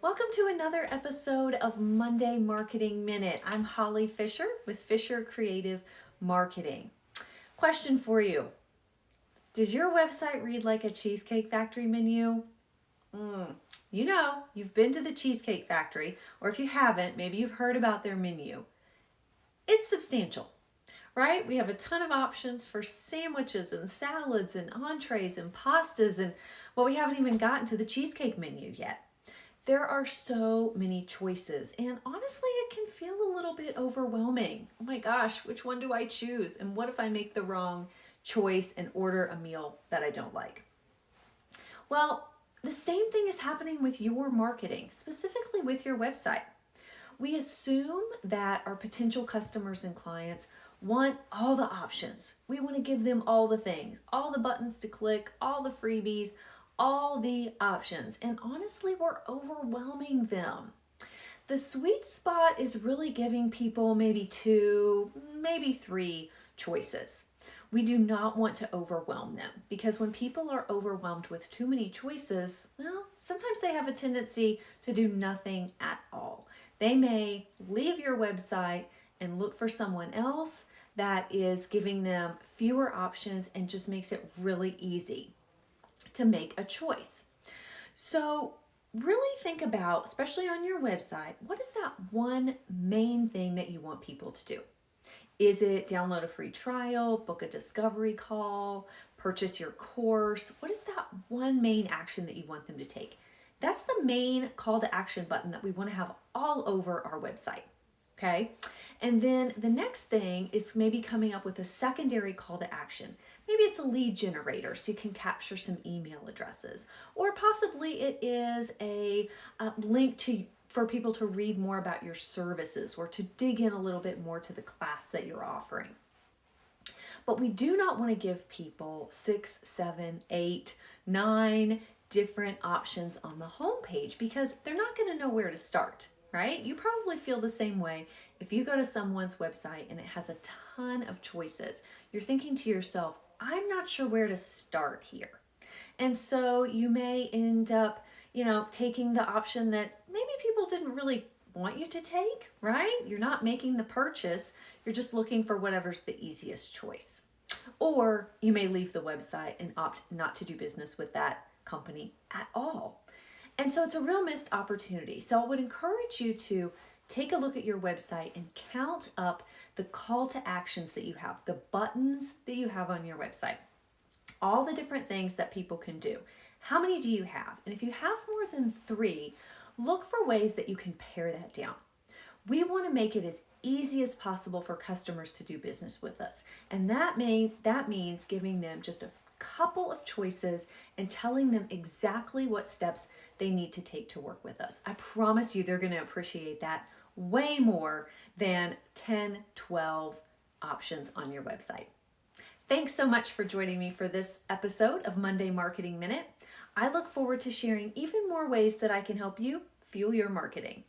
Welcome to another episode of Monday Marketing Minute. I'm Holly Fisher with Fisher Creative Marketing. Question for you. Does your website read like a Cheesecake Factory menu? You know, you've been to the Cheesecake Factory, or if you haven't, maybe you've heard about their menu. It's substantial, right? We have a ton of options for sandwiches and salads and entrees and pastas, and well, we haven't even gotten to the cheesecake menu yet. There are so many choices, and honestly, it can feel a little bit overwhelming. Oh my gosh, which one do I choose? And what if I make the wrong choice and order a meal that I don't like? Well, the same thing is happening with your marketing, specifically with your website. We assume that our potential customers and clients want all the options. We want to give them all the things, all the buttons to click, all the freebies, all the options. And honestly, we're overwhelming them. The sweet spot is really giving people maybe 2, maybe 3 choices. We do not want to overwhelm them because when people are overwhelmed with too many choices, well, sometimes they have a tendency to do nothing at all. They may leave your website and look for someone else that is giving them fewer options and just makes it really easy to make a choice. So really think about, especially on your website, what is that one main thing that you want people to do? Is it download a free trial, book a discovery call, purchase your course? What is that one main action that you want them to take? That's the main call to action button that we want to have all over our website. Okay. And then the next thing is maybe coming up with a secondary call to action. Maybe it's a lead generator so you can capture some email addresses, or possibly it is a link for people to read more about your services or to dig in a little bit more to the class that you're offering. But we do not want to give people 6, 7, 8, 9 different options on the homepage because they're not going to know where to start, right? You probably feel the same way if you go to someone's website and it has a ton of choices. You're thinking to yourself, I'm not sure where to start here. And so you may end up, taking the option that maybe people didn't really want you to take, right? You're not making the purchase. You're just looking for whatever's the easiest choice. Or you may leave the website and opt not to do business with that company at all. And so it's a real missed opportunity. So I would encourage you to take a look at your website and count up the call to actions that you have, the buttons that you have on your website, all the different things that people can do. How many do you have? And if you have more than 3, look for ways that you can pare that down. We want to make it as easy as possible for customers to do business with us. And that means giving them just a couple of choices and telling them exactly what steps they need to take to work with us. I promise you they're going to appreciate that way more than 10, 12 options on your website. Thanks so much for joining me for this episode of Monday Marketing Minute. I look forward to sharing even more ways that I can help you fuel your marketing.